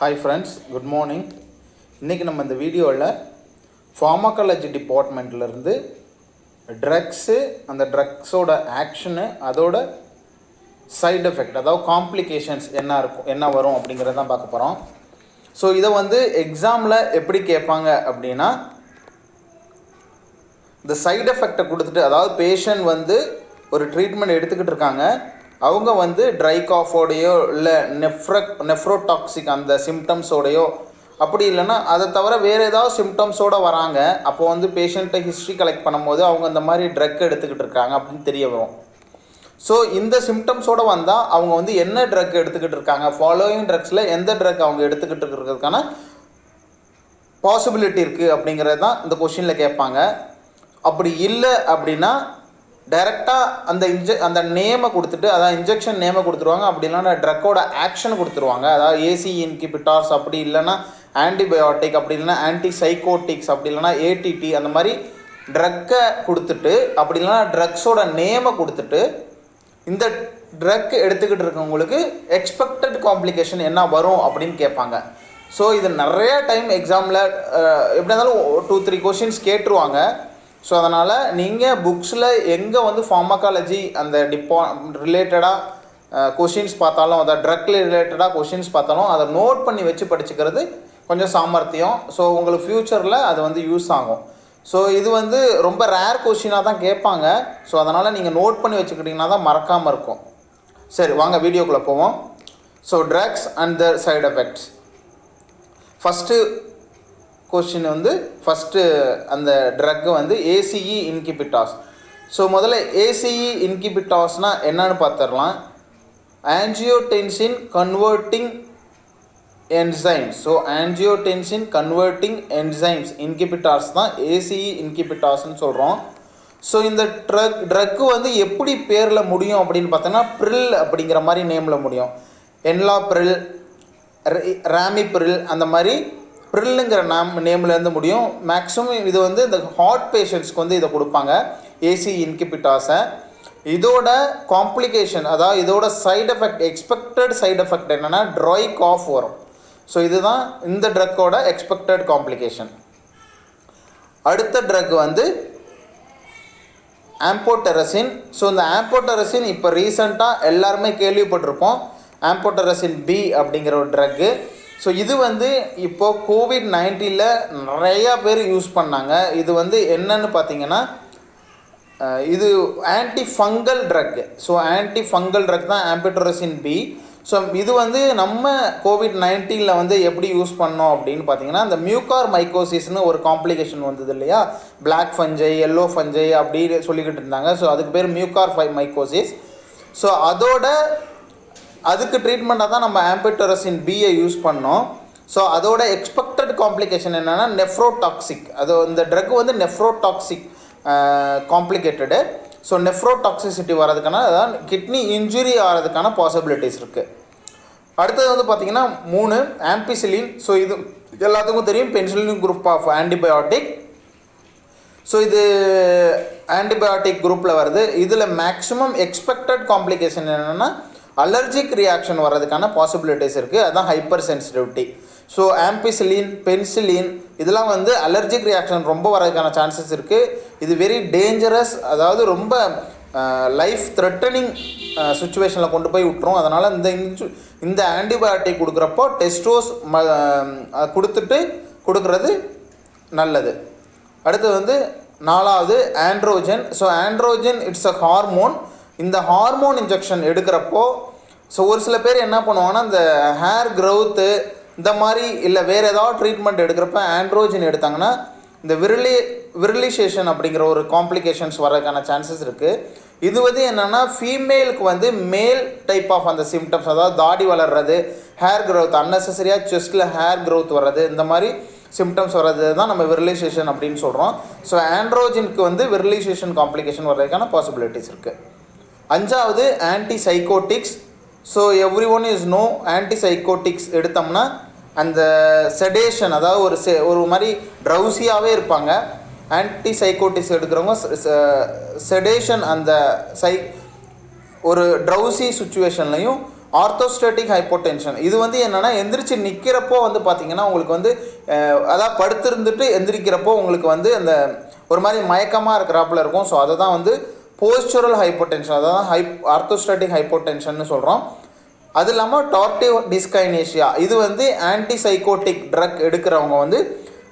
Hi friends, good morning. இன்றைக்கி நம்ம இந்த வீடியோவில் ஃபார்மகாலஜி டிபார்ட்மெண்ட்லேருந்து ட்ரக்ஸு, அந்த ட்ரக்ஸோட ஆக்ஷனு, அதோட சைடு எஃபெக்ட், அதாவது காம்ப்ளிகேஷன்ஸ் என்ன வரும் அப்படிங்கிறத தான் பார்க்க போகிறோம். ஸோ இதை எக்ஸாமில் எப்படி கேட்பாங்க அப்படின்னா, இந்த சைடு எஃபெக்டை கொடுத்துட்டு, அதாவது பேஷண்ட் ஒரு ட்ரீட்மெண்ட் எடுத்துக்கிட்டு இருக்காங்க, அவங்க ட்ரை காஃபோடையோ இல்லை நெஃப்ரோடாக்சிக் அந்த சிம்டம்ஸோடையோ, அப்படி இல்லைன்னா அதை தவிர வேறு ஏதாவது சிம்டம்ஸோடு வராங்க. அப்போது பேஷண்ட்டை ஹிஸ்ட்ரி கலெக்ட் பண்ணும்போது அவங்க இந்த மாதிரி ட்ரக் எடுத்துக்கிட்டு இருக்காங்க அப்படின்னு தெரிய வரும். ஸோ இந்த சிம்டம்ஸோடு வந்தால் அவங்க என்ன ட்ரக் எடுத்துக்கிட்டு இருக்காங்க, ஃபாலோயிங் ட்ரக்ஸில் எந்த ட்ரக் அவங்க எடுத்துக்கிட்டு இருக்கிறதுக்கான பாசிபிலிட்டி இருக்குது அப்படிங்கிறது தான் இந்த கொஷினில் கேட்பாங்க. அப்படி இல்லை அப்படின்னா டைரெக்டாக அந்த நேமை கொடுத்துட்டு, அதாவது இன்ஜெக்ஷன் நேமை கொடுத்துருவாங்க. அப்படி இல்லைன்னா ட்ரக்கோட ஆக்ஷன் கொடுத்துருவாங்க. அதாவது ஏசி இன்ஹிபிட்டார்ஸ், அப்படி இல்லைன்னா ஆன்டிபயோட்டிக், அப்படி இல்லைன்னா ஆன்டிசைக்கோட்டிக்ஸ், அப்படி இல்லைன்னா ஏடிடி, அந்த மாதிரி ட்ரக்கை கொடுத்துட்டு, அப்படி இல்லைன்னா ட்ரக்ஸோட நேமை கொடுத்துட்டு, இந்த ட்ரக் எடுத்துக்கிட்டு இருக்கவங்களுக்கு எக்ஸ்பெக்டட் காம்ப்ளிகேஷன் என்ன வரும் அப்படின்னு கேட்பாங்க. ஸோ இது நிறைய டைம் எக்ஸாமில் எப்படி இருந்தாலும் 2-3 கொஷின்ஸ் கேட்டுருவாங்க. ஸோ அதனால் நீங்கள் புக்ஸில் எங்கே ஃபார்மகாலஜி அந்த ரிலேட்டடாக கொஷின்ஸ் பார்த்தாலும், அதை ட்ரக் ரிலேட்டடாக கொஷின்ஸ் பார்த்தாலும் அதை நோட் பண்ணி வச்சு படிச்சுக்கிறது கொஞ்சம் சாமர்த்தியம். ஸோ உங்களுக்கு ஃப்யூச்சரில் அது யூஸ் ஆகும். ஸோ இது ரொம்ப ரேர் கொஷினாக தான் கேட்பாங்க. ஸோ அதனால் நீங்கள் நோட் பண்ணி வச்சுக்கிட்டிங்கன்னா தான் மறக்காமல் இருக்கும். சரி, வாங்க வீடியோக்குள்ளே போவோம். So drugs and the side effects. First question first அந்த ட்ரக்கு ஏசிஇ இன்ஹிபிட்டார்ஸ். ஸோ முதல்ல ஏசிஇ இன்ஹிபிட்டார்ஸ்னால் என்னன்னு பார்த்துடலாம். Angiotensin converting enzymes. So angiotensin converting enzymes inhibitors தான் ஏசிஇ இன்ஹிபிட்டார்ஸ்னு சொல்கிறோம். ஸோ இந்த ட்ரக்கு எப்படி பேரில் முடியும் அப்படின்னு பார்த்தோன்னா, ப்ரில் அப்படிங்கிற மாதிரி நேமில் முடியும். என்லாப்ரில், ராமிப்ரில், அந்த மாதிரி ப்ரில்லுங்கிற நேம்லேருந்து முடியும். மேக்ஸிமம் இது இந்த ஹார்ட் பேஷண்ட்ஸ்க்கு இதை கொடுப்பாங்க, ஏசி இன்ஹிபிட்டார்ஸை. இதோட காம்ப்ளிகேஷன், அதாவது இதோட side effect, expected side effect என்னென்னா ட்ரை காஃப் வரும். ஸோ இதுதான் இந்த ட்ரக்கோட எக்ஸ்பெக்டட் காம்ப்ளிகேஷன். அடுத்த ட்ரக் ஆம்போடெரசின். ஸோ இந்த ஆம்போடெரசின் இப்போ ரீசெண்டாக எல்லாருமே கேள்விப்பட்டிருப்போம், ஆம்போடெரசின் பி அப்படிங்கிற ஒரு ட்ரக்கு. ஸோ இது இப்போது COVID-19 நிறையா பேர் யூஸ் பண்ணாங்க. இது என்னன்னு பார்த்தீங்கன்னா, இது anti fungal drug. So anti fungal drug தான் ஆம்போடெரசின் பி. ஸோ இது நம்ம COVID-19 எப்படி யூஸ் பண்ணோம் அப்படின்னு பார்த்தீங்கன்னா, இந்த மியூகார் மைக்கோசிஸ்னு ஒரு காம்ப்ளிகேஷன் வந்தது இல்லையா, பிளாக் ஃபஞ்சை, எல்லோ ஃபஞ்சை அப்படி சொல்லிக்கிட்டு இருந்தாங்க. ஸோ அதுக்கு பேர் மியூகார் மைக்கோசிஸ். ஸோ அதுக்கு ட்ரீட்மெண்ட்டாக தான் நம்ம ஆம்போடெரசின் பியை யூஸ் பண்ணோம். ஸோ அதோட எக்ஸ்பெக்டட் காம்ப்ளிகேஷன் என்னென்னா நெஃப்ரோடாக்சிக். அது இந்த ட்ரக் நெஃப்ரோடாக்சிக் காம்ப்ளிகேட்டடு. ஸோ நெஃப்ரோடாக்சிசிட்டி வர்றதுக்கான, அதாவது கிட்னி இன்ஜுரி ஆகிறதுக்கான பாசிபிலிட்டிஸ் இருக்குது. அடுத்தது பார்த்திங்கன்னா 3 ஆம்பிசிலின். ஸோ இது எல்லாத்துக்கும் தெரியும், penicillin group of antibiotic. So இது ஆன்டிபயோட்டிக் குரூப்பில் வருது. இதில் மேக்ஸிமம் எக்ஸ்பெக்டட் காம்ப்ளிகேஷன் என்னென்னா அலர்ஜிக் ரியாக்ஷன் வர்றதுக்கான பாசிபிலிட்டிஸ் இருக்குது. அதுதான் hyper sensitivity. So ampicillin, penicillin இதெல்லாம் அலர்ஜிக் ரியாக்ஷன் ரொம்ப வர்றதுக்கான சான்சஸ் இருக்குது. இது வெரி டேஞ்சரஸ், அதாவது ரொம்ப லைஃப் த்ரெட்டனிங் சுச்சுவேஷனில் கொண்டு போய் விட்டுரும். அதனால் இந்த ஆன்டிபயோட்டிக் கொடுக்குறப்போ டெஸ்டோஸ் கொடுக்கறது நல்லது. அடுத்து 4வது androgen. So androgen it's a hormone. இந்த ஹார்மோன் இன்ஜெக்ஷன் எடுக்கிறப்போ, ஸோ ஒரு சில பேர் என்ன பண்ணுவாங்கன்னா, இந்த ஹேர் க்ரோத்து இந்த மாதிரி இல்லை வேறு ஏதாவது ட்ரீட்மெண்ட் எடுக்கிறப்ப ஆண்ட்ரோஜன் எடுத்தாங்கன்னா இந்த விரிலிசேஷன் அப்படிங்கிற ஒரு காம்ப்ளிகேஷன்ஸ் வர்றதுக்கான சான்சஸ் இருக்குது. இது என்னென்னா ஃபீமேலுக்கு மேல் டைப் ஆஃப் அந்த சிம்டம்ஸ், அதாவது தாடி வளர்றது, ஹேர் க்ரோத், அன்னெசரியாக செஸ்ட்டில் ஹேர் க்ரோத் வர்றது, இந்த மாதிரி சிம்டம்ஸ் வர்றது தான் நம்ம விரிலிசேஷன் அப்படின்னு சொல்கிறோம். ஸோ ஆண்ட்ரோஜனுக்கு விரிலிசேஷன் காம்ப்ளிகேஷன் வர்றதுக்கான பாசிபிலிட்டிஸ் இருக்குது. 5வது antipsychotics. So everyone is know antipsychotics எடுத்தோம்னா அந்த செடேஷன், அதாவது ஒரு மாதிரி ட்ரௌசியாகவே இருப்பாங்க. ஆன்டிசைக்கோட்டிக்ஸ் எடுக்கிறவங்க செடேஷன், அந்த ஒரு ட்ரௌசி சுச்சுவேஷன்லையும் ஆர்த்தோஸ்டேட்டிக் ஹைப்போடென்ஷன். இது வந்து என்னென்னா எந்திரிச்சு நிற்கிறப்போ வந்து பார்த்திங்கன்னா உங்களுக்கு வந்து அதாவது படுத்திருந்துட்டு எந்திரிக்கிறப்போ உங்களுக்கு வந்து அந்த ஒரு மாதிரி மயக்கமாக இருக்கிறாப்புல இருக்கும். ஸோ அதை தான் வந்து போஸ்சுரல் ஹைப்போடென்ஷன், அதாவது ஆர்த்தோஸ்டேட்டிக் ஹைப்போடென்ஷன்னு சொல்கிறோம். அது இல்லாமல் டார்டிவ் டிஸ்கைனேஷியா, இது வந்து ஆன்டிசைக்கோட்டிக் ட்ரக் எடுக்கிறவங்க வந்து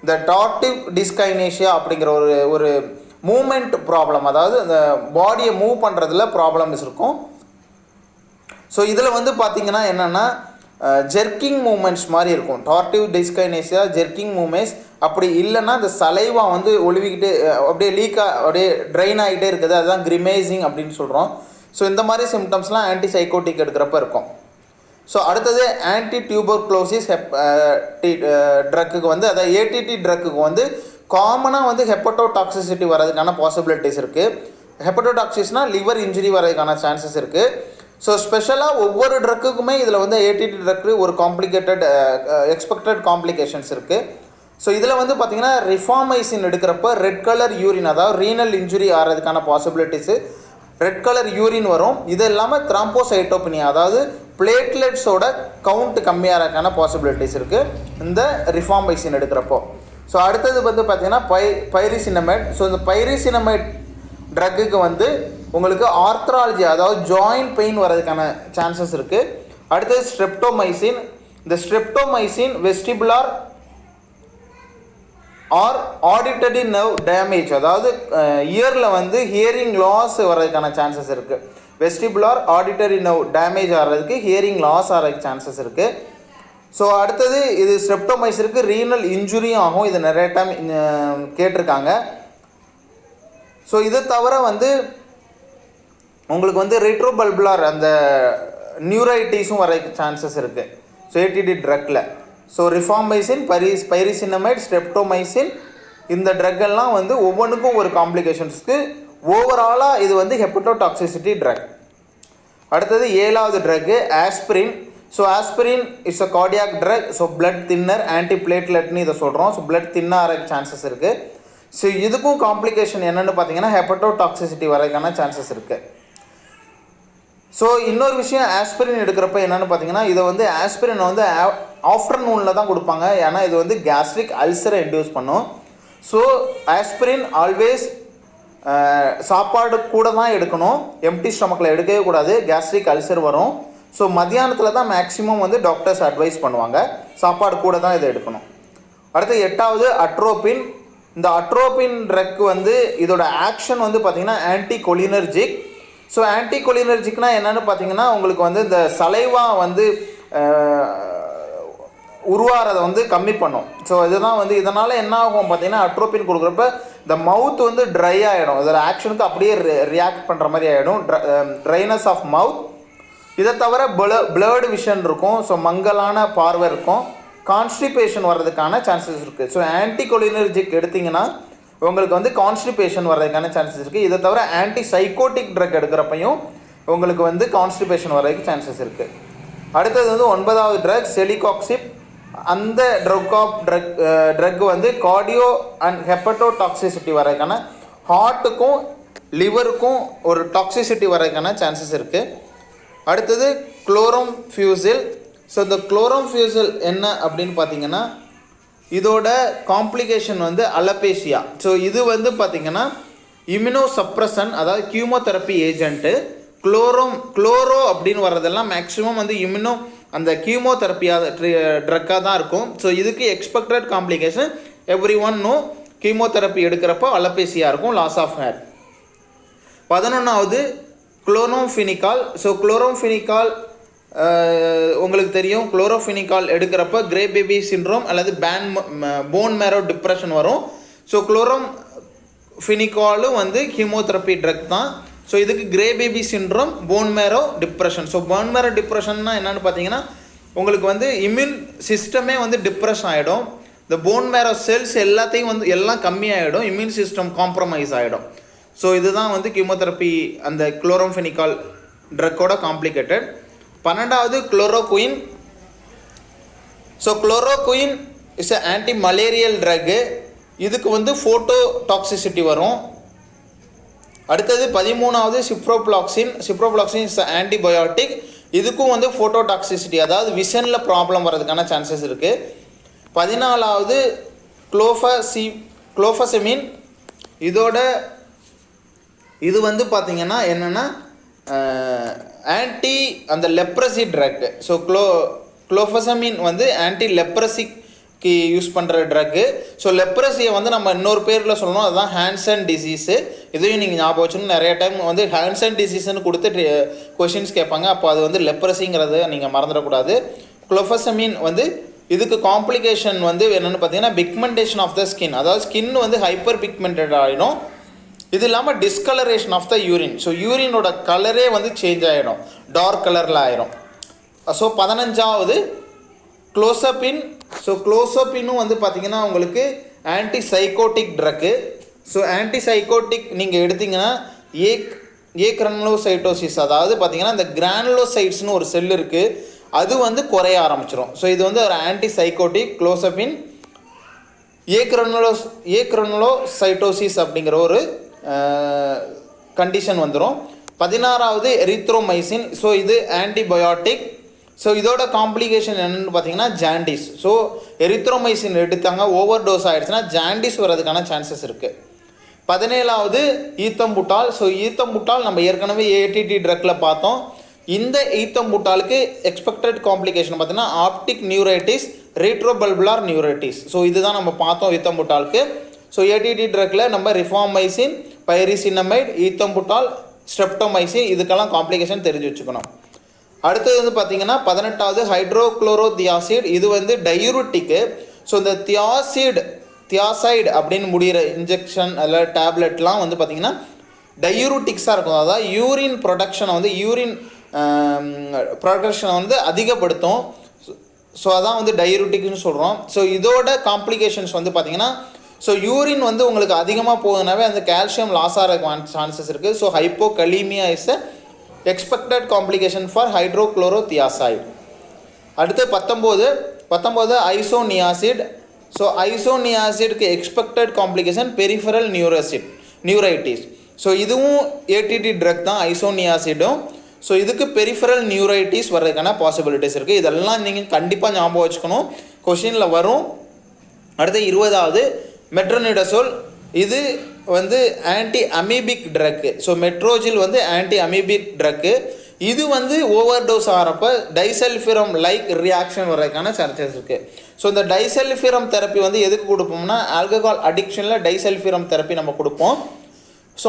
இந்த டார்டிவ் டிஸ்கைனேஷியா அப்படிங்கிற ஒரு மூமெண்ட் ப்ராப்ளம், அதாவது இந்த பாடியை மூவ் பண்ணுறதுல ப்ராப்ளம்ஸ் இருக்கும். ஸோ இதில் வந்து பார்த்திங்கன்னா என்னென்னா ஜெர்க்கிங் மூமெண்ட்ஸ் மாதிரி இருக்கும். டார்டிவ் டிஸ்கைனேஷியா ஜெர்க்கிங் மூமெண்ட்ஸ், அப்படி இல்லைன்னா இந்த சலைவா வந்து ஒழுவிக்கிட்டு அப்படியே லீக்காக அப்படியே ட்ரைன் ஆகிட்டே இருக்குது, அதுதான் கிரிமேசிங் அப்படின்னு சொல்கிறோம். ஸோ இந்த மாதிரி சிம்டம்ஸ்லாம் ஆன்டிசைக்கோட்டிக் எடுக்கிறப்ப இருக்கும். ஸோ அடுத்தது ஆன்டி டியூபர்குலோசிஸ் ட்ரக்குக்கு வந்து, அதாவது ஏடிடி ட்ரக்குக்கு வந்து காமனாக வந்து ஹெப்படோடாக்சிசிட்டி வரதுக்கான பாசிபிலிட்டிஸ் இருக்குது. ஹெப்படோடாக்சிஸ்னால் லிவர் இன்ஜுரி வரதுக்கான சான்சஸ் இருக்குது. ஸோ ஸ்பெஷலாக ஒவ்வொரு ட்ரக்குக்குமே இதில் வந்து ஏடிடி ட்ரக்கு ஒரு காம்ப்ளிகேட்டட் எக்ஸ்பெக்டட் காம்ப்ளிகேஷன்ஸ் இருக்குது. ஸோ இதில் வந்து பார்த்திங்கன்னா ரிஃபார்மைசின் எடுக்கிறப்ப ரெட் கலர் யூரின், அதாவது ரீனல் இன்ஜுரி ஆகிறதுக்கான பாசிபிலிட்டிஸு ரெட் கலர் யூரின் வரும். இது இல்லாமல் த்ராம்போசைட்டோபினியா, அதாவது பிளேட்லெட்ஸோட கவுண்ட் கம்மியாகிறதுக்கான பாசிபிலிட்டிஸ் இருக்குது இந்த ரிஃபார்மைசின் எடுக்கிறப்போ. ஸோ அடுத்தது வந்து பார்த்திங்கன்னா பைரிசினமைட். ஸோ இந்த பைரிசினமைட் ட்ரக்குக்கு வந்து உங்களுக்கு ஆர்த்ராலஜி, அதாவது ஜாயிண்ட் பெயின் வர்றதுக்கான சான்சஸ் இருக்குது. அடுத்தது ஸ்ட்ரெப்டோமைசின். இந்த streptomycin vestibular or auditory nerve damage, அதாவது இயரில் வந்து ஹியரிங் லாஸ் வர்றதுக்கான சான்சஸ் இருக்குது. வெஸ்டிபுலார் ஆடிட்டரி நர்வ் டேமேஜ் ஆகிறதுக்கு ஹியரிங் லாஸ் ஆகிறதுக்கு சான்சஸ் இருக்குது. ஸோ அடுத்தது இது ஸ்ட்ரெப்டோமைசினுக்கு ரீனல் இன்ஜுரியும் ஆகும். இது நிறைய டைம் கேட்டிருக்காங்க. ஸோ இதை தவிர வந்து உங்களுக்கு வந்து ரெட்ரோபல்புலார் அந்த நியூரைட்டிஸும் வர சான்சஸ் இருக்குது ஸோ ஏடிடி ட்ரக்கில். ஸோ ரிஃபார்மைசின், பைரிசினமைட், ஸ்ட்ரெப்டோமைசின், இந்த ட்ரக்கெல்லாம் வந்து ஒவ்வொன்றுக்கும் ஒரு காம்ப்ளிகேஷன்ஸ்க்கு. ஓவராலாக இது வந்து ஹெப்படோடாக்சிசிட்டி ட்ரக். அடுத்தது 7வது drug aspirin. So aspirin it's a cardiac drug. So blood thinner, anti பிளேட்லெட்னு இதை சொல்கிறோம். ஸோ பிளட் தின்னாக சான்சஸ் இருக்குது. ஸோ இதுக்கும் காம்ப்ளிகேஷன் என்னென்னு பார்த்தீங்கன்னா ஹெப்படோடாக்சிசிட்டி வரதுக்கான சான்சஸ் இருக்குது. ஸோ இன்னொரு விஷயம் ஆஸ்பிரின் எடுக்கிறப்ப என்னென்னு பார்த்தீங்கன்னா இதை வந்து ஆஸ்பிரின் வந்து ஆஃப்டர்நூனில் தான் கொடுப்பாங்க, ஏன்னா இது வந்து கேஸ்ட்ரிக் அல்சரை இன்டியூஸ் பண்ணும். ஸோ ஆஸ்பிரின் ஆல்வேஸ் சாப்பாடு கூட தான் எடுக்கணும், எம்டி ஸ்டொமக்கில் எடுக்கவே கூடாது, கேஸ்ட்ரிக் அல்சர் வரும். ஸோ மத்தியானத்தில் தான் மேக்ஸிமம் வந்து டாக்டர்ஸ் அட்வைஸ் பண்ணுவாங்க, சாப்பாடு கூட தான் இதை எடுக்கணும். அடுத்து 8வது அட்ரோபின். இந்த அட்ரோபின் ட்ரக் வந்து இதோட ஆக்ஷன் வந்து பார்த்திங்கன்னா ஆன்டிகொலினர்ஜிக். ஸோ ஆன்டிகொலினர்ஜிக்னால் என்னென்னு பார்த்தீங்கன்னா உங்களுக்கு வந்து இந்த சலைவா வந்து உருவாகிறத வந்து கம்மி பண்ணும். ஸோ இதுதான் வந்து இதனால் என்ன ஆகும் பார்த்தீங்கன்னா அட்ரோபின் கொடுக்குறப்ப இந்த மவுத் வந்து ட்ரை ஆகிடும், இதோட ஆக்ஷனுக்கு அப்படியே ரியாக்ட் பண்ணுற மாதிரி ஆகிடும், ட்ரைனஸ் ஆஃப் மவுத். இதை தவிர பிளர்டு விஷன் இருக்கும், ஸோ மங்கலான பார்வை இருக்கும், கான்ஸ்டிபேஷன் வர்றதுக்கான சான்சஸ் இருக்குது. ஸோ ஆன்டிகொலினர்ஜிக் எடுத்திங்கன்னா உங்களுக்கு வந்து கான்ஸ்டிபேஷன் வர்றதுக்கான சான்சஸ் இருக்குது. இதை தவிர ஆன்டிசைக்கோட்டிக் ட்ரக் எடுக்கிறப்பையும் உங்களுக்கு வந்து கான்ஸ்டிபேஷன் வர்றதுக்கு சான்சஸ் இருக்குது. அடுத்தது வந்து 9வது ட்ரக் செலிகாக்சிப். அந்த ட்ரக் வந்து கார்டியோ அண்ட் ஹெப்படோடாக்சிசிட்டி வர்றதுக்கான, ஹார்ட்டுக்கும் லிவருக்கும் ஒரு டாக்ஸிசிட்டி வர்றதுக்கான சான்சஸ் இருக்குது. அடுத்தது குளோரோம்ஃபியூசில். ஸோ இந்த குளோரோம்ஃபியூசில் என்ன அப்படின்னு பார்த்தீங்கன்னா இதோட காம்ப்ளிகேஷன் வந்து அலபேசியா. ஸோ இது வந்து பார்த்திங்கன்னா இம்யூனோசப்ரசன், அதாவது கியூமோதெரப்பி ஏஜென்ட்டு. குளோரோ அப்படின்னு வர்றதெல்லாம் மேக்ஸிமம் வந்து அந்த கியூமோதெரப்பியாக ட்ரக்காக தான் இருக்கும். ஸோ இதுக்கு expected complication everyone know, chemotherapy எடுக்கிறப்போ அலபேசியா இருக்கும், லாஸ் ஆஃப் ஹேர். 11வது குளோரோஃபினிகால். ஸோ குளோரோஃபினிகால் உங்களுக்கு தெரியும், குளோரோஃபினிகால் எடுக்கிறப்ப கிரே பேபி சிண்ட்ரோம் அல்லது போன் மேரோ டிப்ரெஷன் வரும். ஸோ குளோரோஃபினிகாலும் வந்து கீமோதெரப்பி ட்ரக் தான். ஸோ இதுக்கு grey baby syndrome, bone marrow depression. So bone marrow டிப்ரெஷன்னா என்னென்னு பார்த்தீங்கன்னா உங்களுக்கு வந்து இம்யூன் சிஸ்டமே வந்து டிப்ரெஸ் ஆகிடும், இந்த போன் மேரோ செல்ஸ் எல்லாத்தையும் வந்து எல்லாம் கம்மியாகிடும், இம்யூன் சிஸ்டம் காம்ப்ரமைஸ் ஆகிடும். ஸோ இதுதான் வந்து கீமோதெரப்பி அந்த குளோரோஃபினிகால் ட்ரக்கோட காம்ப்ளிகேட்டட். 12வது chloroquine. So chloroquine is a anti malarial drug. இதுக்கு வந்து ஃபோட்டோ டாக்ஸிசிட்டி வரும். அடுத்தது 13வது சிப்ரோப்ளாக்சின். சிப்ரோப்ளாக்சின் இஸ் ஆன்டிபயோட்டிக். இதுக்கும் வந்து ஃபோட்டோடாக்சிசிட்டி, அதாவது விஷனில் ப்ராப்ளம் வர்றதுக்கான சான்சஸ் இருக்குது. 14வது குளோஃபசமின். இது வந்து பார்த்திங்கன்னா என்னென்னா ஆன்டி அந்த லெப்ரசி ட்ரக். ஸோ குளோஃபசமின் வந்து ஆன்டி லெப்ரசிக்கு யூஸ் பண்ணுற ட்ரக்கு. ஸோ லெப்ரசியை வந்து நம்ம இன்னொரு பேரில் சொல்லணும், அதுதான் ஹான்சன் டிசீஸு. இதையும் நீங்கள் ஞாபகம் வச்சுன்னு நிறைய டைம் வந்து ஹான்சன் டிசீஸ்ன்னு கொடுத்து கொஷின்ஸ் கேட்பாங்க. அப்போ அது வந்து லெப்ரசிங்கிறத நீங்கள் மறந்துடக்கூடாது. குளோஃபசமின் வந்து இதுக்கு காம்ப்ளிகேஷன் வந்து என்னென்னு பார்த்தீங்கன்னா பிக்மெண்டேஷன் ஆஃப் த ஸ்கின், அதாவது ஸ்கின் வந்து ஹைப்பர் பிக்மெண்டட் ஆகிடும். இது இல்லாமல் discoloration of the urine. So யூரினோட கலரே வந்து சேஞ்ச் ஆகிடும், டார்க் கலரில் ஆயிரும். ஸோ 15வது குளோசபின். ஸோ குளோசபினும் வந்து பார்த்திங்கன்னா உங்களுக்கு ஆன்டிசைக்கோட்டிக் ட்ரக்கு. ஸோ ஆன்டிசைக்கோட்டிக் நீங்கள் எடுத்திங்கன்னா கிரானுலோசைட்டோசிஸ், அதாவது பார்த்திங்கன்னா இந்த கிரானுலோசைட்ஸ்னு ஒரு செல் இருக்குது, அது வந்து குறைய ஆரம்பிச்சிடும். ஸோ இது வந்து ஒரு ஆன்டிசைக்கோட்டிக் குளோசபின். கிரானுலோசைட்டோசிஸ் அப்படிங்கிற ஒரு கண்டிஷன் வந்துடும். 16வது எரித்ரோமைசின். ஸோ இது ஆன்டிபயோட்டிக். ஸோ இதோட காம்ப்ளிகேஷன் என்னென்னு பார்த்தீங்கன்னா ஜாண்டிஸ். ஸோ எரித்ரோமைசின் எடுத்தாங்க, ஓவர் டோஸ் ஆகிடுச்சுன்னா ஜாண்டிஸ் வர்றதுக்கான சான்சஸ் இருக்குது. 17வது ஈத்தம்புட்டால். ஸோ ஈத்தம்புட்டால் நம்ம ஏற்கனவே ஏடிடி ட்ரக்கில் பார்த்தோம். இந்த ஈத்தம்புட்டாலுக்கு எக்ஸ்பெக்டட் காம்ப்ளிகேஷன் பார்த்தீங்கன்னா ஆப்டிக் நியூரைட்டிஸ், ரீட்ரோபல்புலார் நியூரைட்டிஸ். ஸோ இதுதான் நம்ம பார்த்தோம் ஈத்தம்புட்டாலுக்கு. ஸோ ஏடிடி ட்ரக்கில் நம்ம ரிஃபார்மைசின், பைரிசினமைட், ஈத்தம்புட்டால், ஸ்ட்ரெப்டோமைசின் இதுக்கெல்லாம் காம்ப்ளிகேஷன் தெரிஞ்சு வச்சுக்கணும். அடுத்தது வந்து பார்த்திங்கன்னா 18வது ஹைட்ரோக்ளோரோதியாசிட். இது வந்து டயூரிட்டிக்கு. ஸோ இந்த தியாசைடு அப்படின்னு முடிகிற இன்ஜெக்ஷன் அல்ல டேப்லெட்லாம் வந்து பார்த்திங்கன்னா டயூரிட்டிக்ஸாக இருக்கும், அதாவது யூரின் ப்ரொடக்ஷனை வந்து அதிகப்படுத்தும். ஸோ அதான் வந்து டயூரிட்டிக்னு சொல்கிறோம். ஸோ இதோட காம்ப்ளிகேஷன்ஸ் வந்து பார்த்திங்கன்னா ஸோ யூரின் வந்து உங்களுக்கு அதிகமாக போகுதுனாவே அந்த கால்சியம் லாஸ் ஆகிற சான்சஸ் இருக்குது. So hypokalaemia is expected complication for hydrochlorothiazide. அடுத்து 19 ஐசோனியாசிட். ஸோ ஐசோனியாசிட்க்கு expected complication peripheral neuritis. So இதுவும் ஏடிடி ட்ரக் தான் ஐசோனியாசிடும். ஸோ இதுக்கு பெரிஃபரல் நியூரைட்டிஸ் வர்றதுக்கான பாசிபிலிட்டிஸ் இருக்குது. இதெல்லாம் நீங்கள் கண்டிப்பாக ஞாபகம் வச்சுக்கணும், கொஷினில் வரும். அடுத்து 20வது மெட்ரோனிடசோல். இது வந்து ஆன்டி அமீபிக் ட்ரக்கு. ஸோ மெட்ரோஜில் வந்து ஆன்டி அமீபிக் ட்ரக்கு. இது வந்து ஓவர் டோஸ் ஆகிறப்ப டைசல்ஃபிரம் லைக் ரியாக்ஷன் வர்றதுக்கான சான்சஸ் இருக்குது. ஸோ இந்த டைசல்ஃபிரம் தெரப்பி வந்து எதுக்கு கொடுப்போம்னா ஆல்கஹால் அடிக்ஷனில் டைசல்ஃபிரம் தெரப்பி நம்ம கொடுப்போம். ஸோ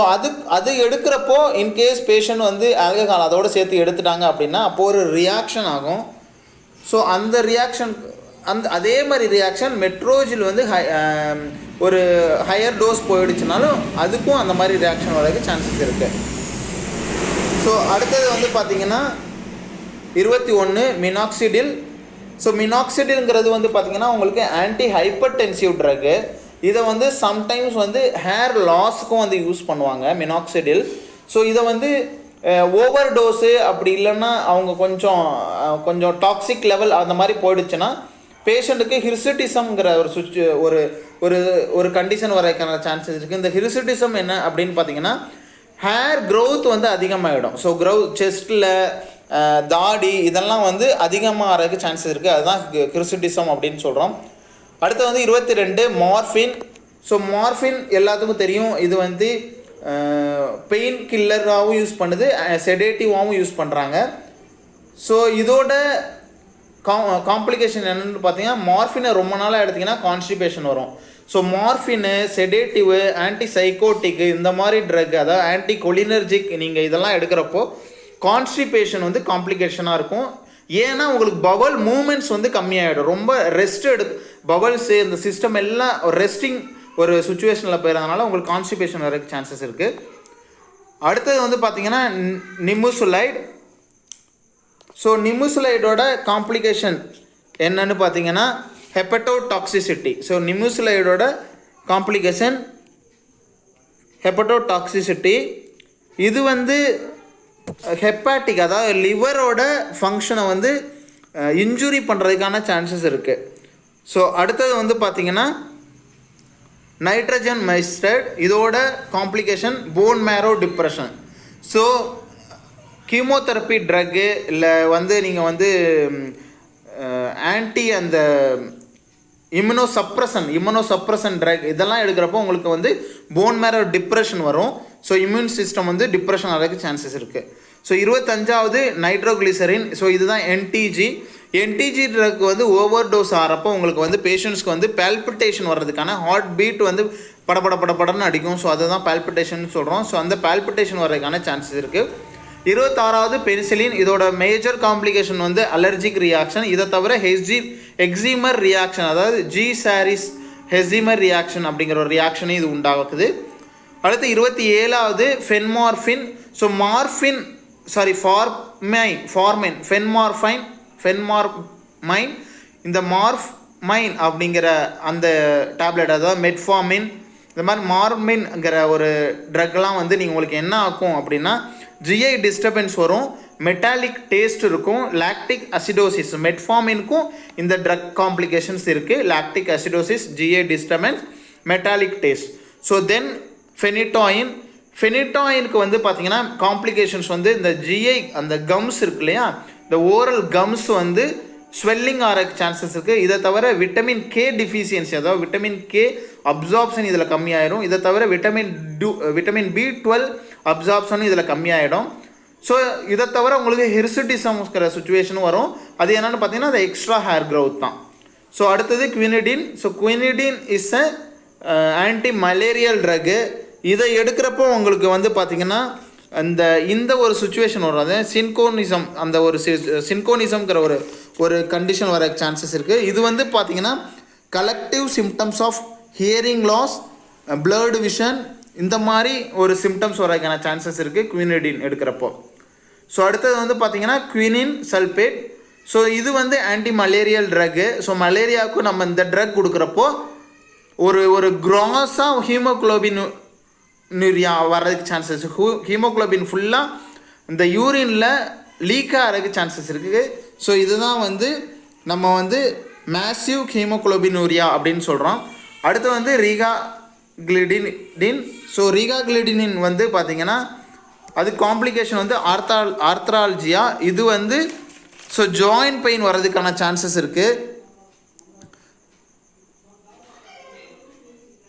அது எடுக்கிறப்போ இன்கேஸ் பேஷண்ட் வந்து ஆல்கஹால் அதோடு சேர்த்து எடுத்துட்டாங்க அப்படின்னா அப்போது ஒரு ரியாக்ஷன் ஆகும். ஸோ அந்த ரியாக்ஷன் அதே மாதிரி ரியாக்ஷன் மெட்ரோஜில் வந்து ஒரு ஹையர் டோஸ் போயிடுச்சுனாலும் அதுக்கும் அந்த மாதிரி ரியாக்ஷன் வரதுக்கு சான்சஸ் இருக்குது. ஸோ அடுத்தது வந்து பார்த்திங்கன்னா 21 மினாக்சிடில். ஸோ மினாக்சிடில்ங்கிறது வந்து பார்த்திங்கன்னா உங்களுக்கு ஆன்டி ஹைப்பர் டென்சிவ் ட்ரக்கு. இதை வந்து சம்டைம்ஸ் வந்து ஹேர் லாஸுக்கும் வந்து யூஸ் பண்ணுவாங்க மினாக்சிடில். ஸோ இதை வந்து ஓவர் டோஸு அப்படி இல்லைன்னா அவங்க கொஞ்சம் டாக்ஸிக் லெவல் அந்த மாதிரி போயிடுச்சுன்னா பேஷண்ட்டுக்கு ஹிர்சுட்டிசம்ங்கிற ஒரு கண்டிஷன் வரக்கான சான்சஸ் இருக்குது. இந்த ஹிர்சுட்டிசம் என்ன அப்படின்னு பார்த்தீங்கன்னா ஹேர் க்ரோத் வந்து அதிகமாகிடும். ஸோ செஸ்ட்டில் தாடி இதெல்லாம் வந்து அதிகமாக ஆகிறதுக்கு சான்சஸ் இருக்குது. அதுதான் ஹிர்சுட்டிசம் அப்படின்னு சொல்கிறோம். அடுத்து வந்து 22 மார்ஃபின். ஸோ மார்ஃபின் எல்லாத்துக்கும் தெரியும், இது வந்து பெயின் கில்லராகவும் யூஸ் பண்ணுது, செடேட்டிவாகவும் யூஸ் பண்ணுறாங்க. ஸோ இதோட காம்ப்ளிகேஷன் என்னென்னு பார்த்தீங்கன்னா மார்ஃபினை ரொம்ப நாளாக எடுத்திங்கன்னா கான்ஸ்டிபேஷன் வரும். ஸோ மார்ஃபினு, செடேட்டிவ், ஆன்டிசைக்கோட்டிக்கு இந்த மாதிரி ட்ரக், அதாவது ஆன்டிகொலினர்ஜிக் நீங்கள் இதெல்லாம் எடுக்கிறப்போ கான்ஸ்டிபேஷன் வந்து காம்ப்ளிகேஷனாக இருக்கும். ஏன்னா உங்களுக்கு பவல் மூமெண்ட்ஸ் வந்து கம்மியாகிடும், ரொம்ப ரெஸ்ட் பவல்ஸு இந்த சிஸ்டம் எல்லாம் ரெஸ்டிங் ஒரு சுச்சுவேஷனில் போயிடுறதுனால உங்களுக்கு கான்ஸ்டிபேஷன் வரதுக்கு சான்சஸ் இருக்குது. அடுத்தது வந்து பார்த்திங்கன்னா நிமுசுலைட். ஸோ நிமுசுலைடோட காம்ப்ளிகேஷன் என்னன்னு பார்த்தீங்கன்னா ஹெப்படோடாக்சிசிட்டி. So நிமுசுலைடோட complication ஹெப்படோடாக்சிசிட்டி. இது வந்து ஹெப்பாட்டிக், அதாவது லிவரோட ஃபங்க்ஷனை வந்து இன்ஜுரி பண்ணுறதுக்கான சான்சஸ் இருக்குது. ஸோ அடுத்தது வந்து பார்த்திங்கன்னா நைட்ரஜன் மைஸ்டர்ட். இதோட complication bone marrow depression. So chemotherapy drug இல்லை வந்து நீங்கள் வந்து ஆன்டி அந்த இம்யூனோசப்ரஷன் ட்ரக் இதெல்லாம் எடுக்கிறப்போ உங்களுக்கு வந்து போன் மேரோ டிப்ரெஷன் வரும். ஸோ இம்யூன் சிஸ்டம் வந்து டிப்ரெஷன் ஆகிறதுக்கு சான்சஸ் இருக்குது. ஸோ 25வது நைட்ரோகிளிசரின். ஸோ இதுதான் என்டிஜி ட்ரக் வந்து ஓவர் டோஸ் ஆகிறப்போ உங்களுக்கு வந்து பேஷண்ட்ஸ்க்கு வந்து பால்பிட்டேஷன் வர்றதுக்கான ஹார்ட் பீட் வந்து படப்படன்னு அடிக்கும். ஸோ அதுதான் பால்பிட்டேஷன் சொல்கிறோம். ஸோ அந்த பால்பிட்டேஷன் வர்றதுக்கான சான்சஸ் இருக்குது. 26வது பெனிசிலின். இதோட மேஜர் காம்ப்ளிகேஷன் வந்து அலர்ஜிக் ரியாக்ஷன். இதை தவிர எக்ஸிமர் ரியாக்ஷன், அதாவது ஜி-சாரிஸ் ஹெசிமர் ரியாக்ஷன் அப்படிங்கிற ஒரு ரியாக்ஷனே இது உண்டாகுது. அடுத்து 27வது ஃபென்மார்ஃபின். ஸோ ஃபென்மார்மைன். இந்த மார்ஃப்மைன் அப்படிங்கிற அந்த டேப்லெட், அதாவது மெட்ஃபார்மின், இந்த மாதிரி மார்மின்ங்கிற ஒரு ட்ரக்லாம் வந்து நீங்கள் உங்களுக்கு என்ன ஆகும் அப்படின்னா ஜிஐ டிஸ்டர்பன்ஸ் வரும், மெட்டாலிக் டேஸ்ட் இருக்கும், லாக்டிக் அசிடோசிஸ். மெட்ஃபார்மினுக்கும் இந்த ட்ரக் காம்ப்ளிகேஷன்ஸ் இருக்குது. Lactic acidosis, GI disturbance, metallic taste. So then ஃபெனிட்டாயினுக்கு வந்து பார்த்தீங்கன்னா காம்ப்ளிகேஷன்ஸ் வந்து இந்த ஜிஐ அந்த கம்ஸ் இருக்கு இல்லையா, இந்த ஓரல் கம்ஸ் வந்து ஸ்வெல்லிங் ஆகிறதுக்கு சான்சஸ் இருக்குது. இதை தவிர விட்டமின் கே டிஃபிஷியன்சி, அதாவது விட்டமின் கே அப்சார்ப்ஷன் இதில் கம்மியாயிடும். இதை தவிர விட்டமின் B12 அப்சார்ப்ஷனும் இதில் கம்மியாயிடும். ஸோ இதை தவிர உங்களுக்கு ஹிர்சுட்டிசம்ங்கிற சுச்சுவேஷனும் வரும். அது என்னென்னு பார்த்தீங்கன்னா அது எக்ஸ்ட்ரா ஹேர் க்ரோத் தான். ஸோ அடுத்தது quinidine. So quinidine is a anti malarial drug. இதை எடுக்கிறப்போ உங்களுக்கு வந்து பார்த்திங்கன்னா இந்த ஒரு சுச்சுவேஷன் வரும், அது சின்கோனிசம், அந்த ஒரு சின்கோனிசம்ங்கிற ஒரு கண்டிஷன் வர சான்சஸ் இருக்குது. இது வந்து பார்த்திங்கன்னா collective symptoms of hearing loss, blurred vision, இந்த மாதிரி ஒரு சிம்டம்ஸ் வரதுக்கான சான்சஸ் இருக்குது குவினிடின் எடுக்கிறப்போ. ஸோ அடுத்தது வந்து பார்த்திங்கன்னா குவினின் சல்பேட். ஸோ இது வந்து ஆன்டி மலேரியல் ட்ரக்கு. ஸோ மலேரியாவுக்கும் நம்ம இந்த ட்ரக் கொடுக்குறப்போ ஒரு க்ராஸாக ஹீமோக்ளோபின் வர்றதுக்கு சான்சஸ், ஹீமோக்ளோபின் ஃபுல்லாக இந்த யூரினில் லீக் ஆகிறதுக்கு சான்சஸ் இருக்குது. ஸோ இதுதான் வந்து நம்ம வந்து மேசிவ் ஹீமோக்ளோபினூரியா அப்படின்னு சொல்கிறோம். அடுத்து வந்து ரீகாக்ளிடின். ஸோ ரீகாக்ளிடினின் வந்து பார்த்திங்கன்னா அது காம்ப்ளிகேஷன் வந்து ஆர்த்ராலஜியா. இது வந்து ஸோ ஜாயின்ட் பெயின் வர்றதுக்கான சான்சஸ் இருக்குது.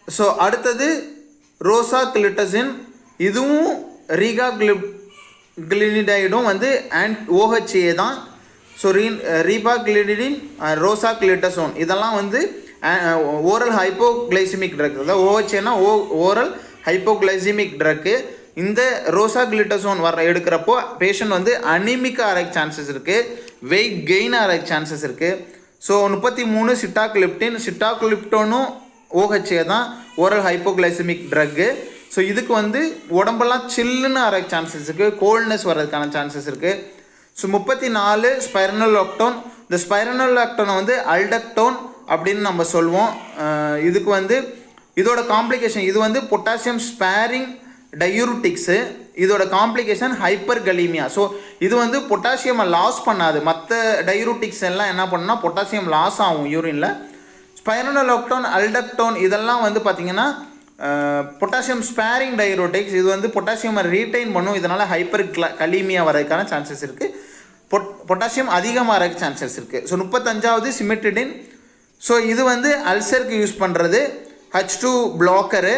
ஸோ அடுத்தது ரோசாக்ளிட்டசின். இதுவும் ரீகாக்ளினிடைடும் வந்து OHA தான். ஸோ ரீபாக்ளினிடின், ரோசாக்ளிட்டசோன் இதெல்லாம் வந்து ஓரல் ஹைப்போகிளைசிமிக் ட்ரக். அதாவது OHAனா ஓரல் ஹைப்போகிளைசிமிக் ட்ரக்கு. இந்த ரோசாக்ளிட்டசோன் எடுக்கிறப்போ பேஷண்ட் வந்து அனிமிக் ஆகிறதுக்கு சான்சஸ் இருக்குது, வெயிட் கெயின் ஆகிறதுக்கு சான்சஸ் இருக்குது. ஸோ 33 சிட்டாக்ளிப்டோனும் OHA தான், ஓரல் ஹைப்போகிளைசிமிக் ட்ரக்கு. ஸோ இதுக்கு வந்து உடம்பெல்லாம் சில்லுன்னு ஆகிறதுக்கு சான்சஸ் இருக்குது, கோல்ட்னஸ் வர்றதுக்கான சான்சஸ் இருக்குது. ஸோ 34 ஸ்பைரனோலாக்டோன். இந்த ஸ்பைரனோலாக்டோனை வந்து அல்டக்டோன் அப்படின்னு நம்ம சொல்லுவோம். இதுக்கு வந்து இதோட காம்ப்ளிகேஷன், இது வந்து பொட்டாசியம் ஸ்பேரிங் டயூரிட்டிக்ஸு. இதோட காம்ப்ளிகேஷன் ஹைப்பர்கலீமியா. ஸோ இது வந்து பொட்டாசியமை லாஸ் பண்ணாது. மற்ற டயூரிட்டிக்ஸ் எல்லாம் என்ன பண்ணுன்னா பொட்டாசியம் லாஸ் ஆகும் யூரினில். ஸ்பைரனோலாக்டோன், அல்டக்டோன் இதெல்லாம் வந்து பார்த்திங்கன்னா பொட்டாசியம் ஸ்பேரிங் டயூரிட்டிக்ஸ். இது வந்து பொட்டாசியமை ரீட்டைன் பண்ணும். இதனால் கலீமியா வரதுக்கான சான்சஸ் இருக்குது. பொட்டாசியம் அதிகமாக வரதுக்கு சான்சஸ் இருக்குது. ஸோ 35வது சிமெட்ரிடின். ஸோ இது வந்து அல்சருக்கு யூஸ் பண்ணுறது, H2 பிளாக்கரு.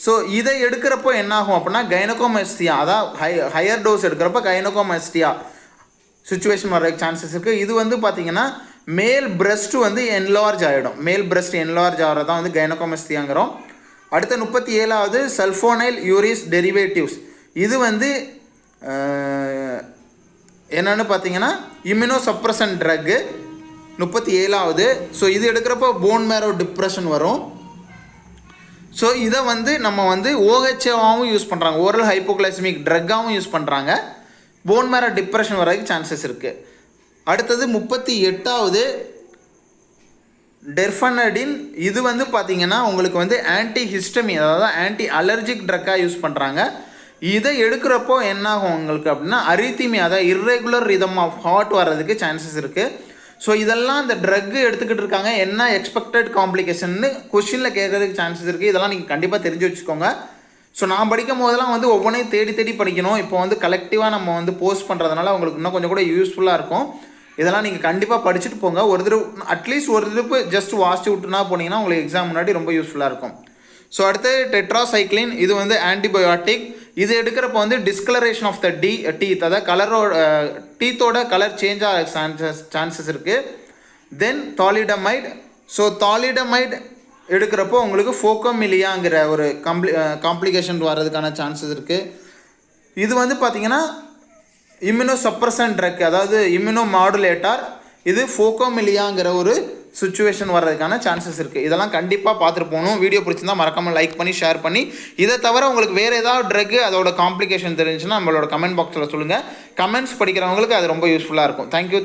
ஸோ இதை எடுக்கிறப்போ என்னாகும் அப்படின்னா கைனகோமஸ்டியா, அதாவது ஹையர் டோஸ் எடுக்கிறப்போ கைனகோமஸ்டியா சுச்சுவேஷன் வர்றதுக்கு சான்சஸ் இருக்குது. இது வந்து பார்த்திங்கன்னா மேல் பிரஸ்ட்டு வந்து என்லார்ஜ் ஆகிடும். மேல் பிரஸ்ட் என்லார்ஜ் ஆகிறதான் வந்து கைனகோமஸ்டியாங்கிறோம். அடுத்த 37வது சல்ஃபோனைல் யூரிஸ் டெரிவேட்டிவ்ஸ். இது வந்து என்னென்னு பார்த்தீங்கன்னா இம்யூனோசப்ரஷன் ட்ரக்கு. 37வது. ஸோ இது எடுக்கிறப்போ போன் மேரோ டிப்ரெஷன் வரும். ஸோ இதை வந்து நம்ம வந்து OHAவும் யூஸ் பண்ணுறாங்க, ஓரல் ஹைப்போகிளைசிமிக் ட்ரக்காகவும் யூஸ் பண்ணுறாங்க. போன் மேரோ டிப்ரெஷன் வரதுக்கு சான்சஸ் இருக்குது. அடுத்தது 38வது டெர்ஃபனடின். இது வந்து பார்த்திங்கன்னா உங்களுக்கு வந்து ஆன்டி ஹிஸ்டமி, அதாவது ஆன்டி அலர்ஜிக் ட்ரக்காக யூஸ் பண்ணுறாங்க. இதை எடுக்கிறப்போ என்னாகும் உங்களுக்கு அப்படின்னா அரித்திமி, அதாவது இர்ரெகுலர் ரிதம் ஆஃப் ஹார்ட் வர்றதுக்கு சான்சஸ் இருக்குது. ஸோ இதெல்லாம் இந்த ட்ரக்கு எடுத்துக்கிட்டு இருக்காங்க, என்ன எக்ஸ்பெக்டட் காம்ப்ளிகேஷன்னு கொஷினில் கேட்கறதுக்கு சான்சஸ் இருக்குது. இதெல்லாம் நீங்கள் கண்டிப்பாக தெரிஞ்சு வச்சுக்கோங்க. ஸோ நான் படிக்கும் போதெல்லாம் வந்து ஒவ்வொன்றையும் தேடி தேடி படிக்கணும். இப்போ வந்து கலெக்டிவாக நம்ம வந்து போஸ்ட் பண்ணுறதுனால உங்களுக்கு இன்னும் கொஞ்சம் கூட யூஸ்ஃபுல்லாக இருக்கும். இதெல்லாம் நீங்கள் கண்டிப்பாக படிச்சுட்டு போங்க. ஒரு தடவை அட்லீஸ்ட் ஒரு தடவை ஜஸ்ட் வாசிச்சு விட்டுனா போனீங்கன்னா உங்களுக்கு எக்ஸாம் முன்னாடி ரொம்ப யூஸ்ஃபுல்லாக இருக்கும். ஸோ அடுத்து டெட்ராசைக்ளின், இது வந்து ஆன்டிபயோட்டிக். இது எடுக்கிறப்ப வந்து டிஸ்கலரேஷன் ஆஃப் த டீத், அதாவது கலரோட டீத்தோட கலர் சேஞ்ச் ஆக சான்சஸ் இருக்குது. தென் தாலிடமைட். ஸோ தாலிடமைட் எடுக்கிறப்போ உங்களுக்கு ஃபோக்கோமிலியாங்கிற ஒரு காம்ப்ளிகேஷன் வர்றதுக்கான சான்சஸ் இருக்குது. இது வந்து பார்த்திங்கன்னா இம்யூனோ சப்ரசன் ட்ரக், அதாவது இம்யூனோ மாடுலேட்டர். இது ஃபோக்கோமிலியாங்கிற ஒரு சுச்சுவேஷன் வர்றதுக்கான சான்சஸ் இருக்குது. இதெல்லாம் கண்டிப்பாக பார்த்துட்டு போகணும். வீடியோ பிடிச்சிருந்தால் மறக்காமல் லைக் பண்ணி ஷேர் பண்ணி, இதை தவிர உங்களுக்கு வேறு ஏதாவது ட்ரக்கு அதோட காம்ப்ளிகேஷன் தெரிஞ்சுன்னா நம்மளோட கமெண்ட் பாக்ஸில் சொல்லுங்கள். கமெண்ட்ஸ் படிக்கிறவங்களுக்கு அது ரொம்ப யூஸ்ஃபுல்லாக இருக்கும். தேங்க்யூ.